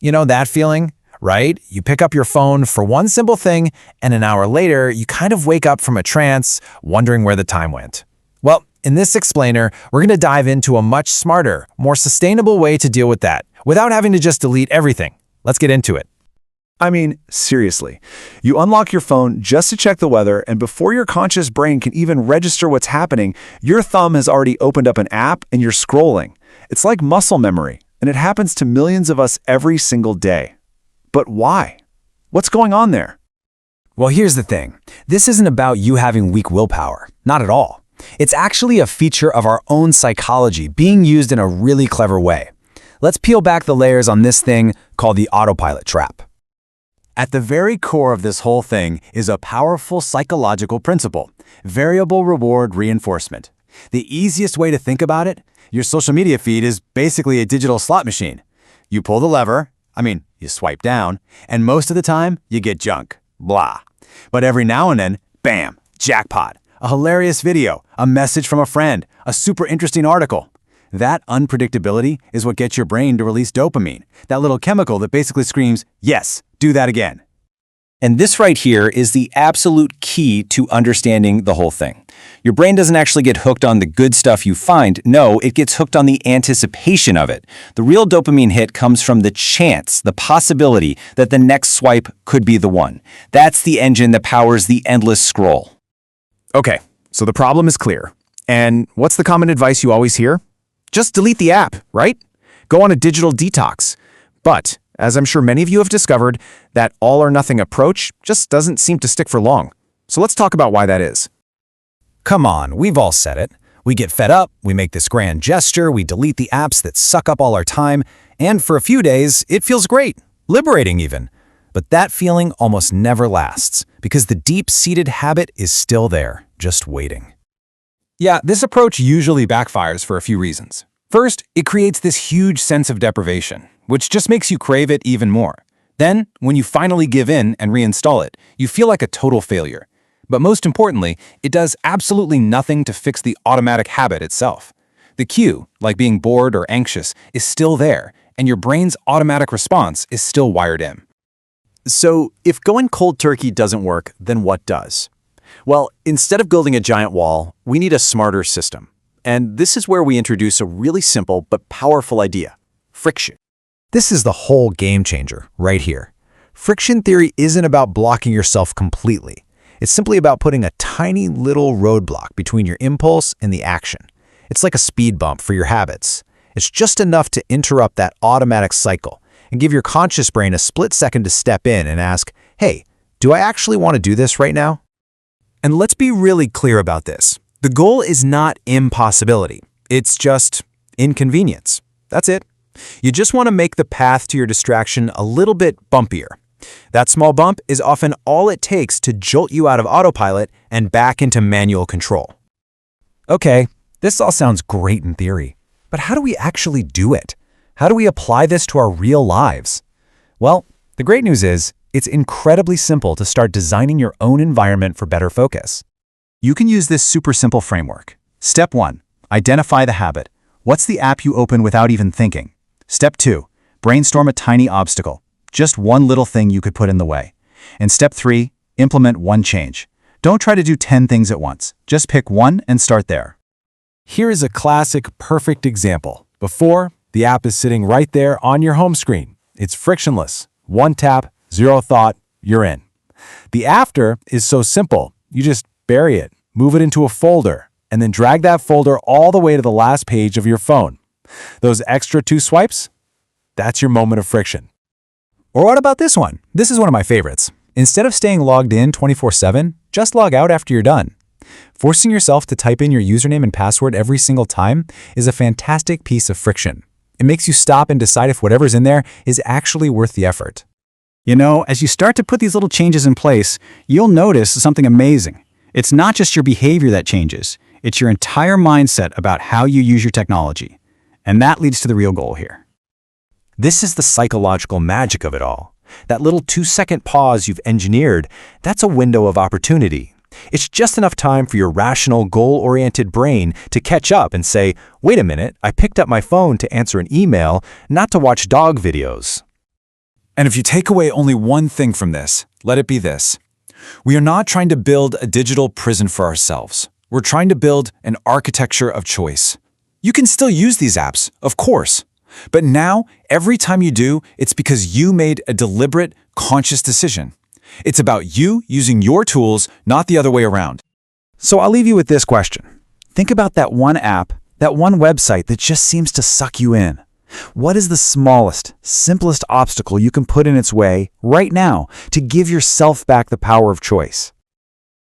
You know that feeling, right? You pick up your phone for one simple thing, and an hour later, you kind of wake up from a trance, wondering where the time went. Well, in this explainer, we're going to dive into a much smarter, more sustainable way to deal with that, without having to just delete everything. Let's get into it. I mean, seriously. You unlock your phone just to check the weather, and before your conscious brain can even register what's happening, your thumb has already opened up an app and you're scrolling. It's like muscle memory, and it happens to millions of us every single day. But why? What's going on there? Well, here's the thing. This isn't about you having weak willpower. Not at all. It's actually a feature of our own psychology being used in a really clever way. Let's peel back the layers on this thing called the autopilot trap. At the very core of this whole thing is a powerful psychological principle: variable reward reinforcement. The easiest way to think about it, your social media feed is basically a digital slot machine. You pull the lever, you swipe down, and most of the time, you get junk. Blah. But every now and then, bam, jackpot. A hilarious video, a message from a friend, a super interesting article. That unpredictability is what gets your brain to release dopamine, that little chemical that basically screams, yes, do that again. And this right here is the absolute key to understanding the whole thing. Your brain doesn't actually get hooked on the good stuff you find. No, it gets hooked on the anticipation of it. The real dopamine hit comes from the chance, the possibility that the next swipe could be the one. That's the engine that powers the endless scroll. Okay, so the problem is clear. And what's the common advice you always hear? Just delete the app, right? Go on a digital detox. But, as I'm sure many of you have discovered, that all-or-nothing approach just doesn't seem to stick for long. So let's talk about why that is. Come on, we've all said it. We get fed up, we make this grand gesture, we delete the apps that suck up all our time, and for a few days, it feels great, liberating even. But that feeling almost never lasts, because the deep-seated habit is still there, just waiting. Yeah, this approach usually backfires for a few reasons. First, it creates this huge sense of deprivation, which just makes you crave it even more. Then, when you finally give in and reinstall it, you feel like a total failure. But most importantly, it does absolutely nothing to fix the automatic habit itself. The cue, like being bored or anxious, is still there, and your brain's automatic response is still wired in. So, if going cold turkey doesn't work, then what does? Well, instead of building a giant wall, we need a smarter system. And this is where we introduce a really simple but powerful idea: friction. This is the whole game changer right here. Friction theory isn't about blocking yourself completely. It's simply about putting a tiny little roadblock between your impulse and the action. It's like a speed bump for your habits. It's just enough to interrupt that automatic cycle and give your conscious brain a split second to step in and ask, hey, do I actually want to do this right now? And let's be really clear about this. The goal is not impossibility. It's just inconvenience. That's it. You just want to make the path to your distraction a little bit bumpier. That small bump is often all it takes to jolt you out of autopilot and back into manual control. Okay, this all sounds great in theory, but how do we actually do it? How do we apply this to our real lives? Well, the great news is, it's incredibly simple to start designing your own environment for better focus. You can use this super simple framework. Step 1, identify the habit. What's the app you open without even thinking? Step 2, brainstorm a tiny obstacle. Just one little thing you could put in the way. And step 3, implement one change. Don't try to do 10 things at once. Just pick one and start there. Here is a classic, perfect example. Before, the app is sitting right there on your home screen. It's frictionless. One tap, zero thought, you're in. The after is so simple. You just bury it, move it into a folder, and then drag that folder all the way to the last page of your phone. Those extra 2 swipes? That's your moment of friction. Or what about this one? This is one of my favorites. Instead of staying logged in 24/7, just log out after you're done. Forcing yourself to type in your username and password every single time is a fantastic piece of friction. It makes you stop and decide if whatever's in there is actually worth the effort. You know, as you start to put these little changes in place, you'll notice something amazing. It's not just your behavior that changes. It's your entire mindset about how you use your technology. And that leads to the real goal here. This is the psychological magic of it all. That little 2-second pause you've engineered, that's a window of opportunity. It's just enough time for your rational, goal-oriented brain to catch up and say, wait a minute, I picked up my phone to answer an email, not to watch dog videos. And if you take away only one thing from this, let it be this. We are not trying to build a digital prison for ourselves. We're trying to build an architecture of choice. You can still use these apps, of course. But now, every time you do, it's because you made a deliberate, conscious decision. It's about you using your tools, not the other way around. So I'll leave you with this question. Think about that one app, that one website that just seems to suck you in. What is the smallest, simplest obstacle you can put in its way right now to give yourself back the power of choice?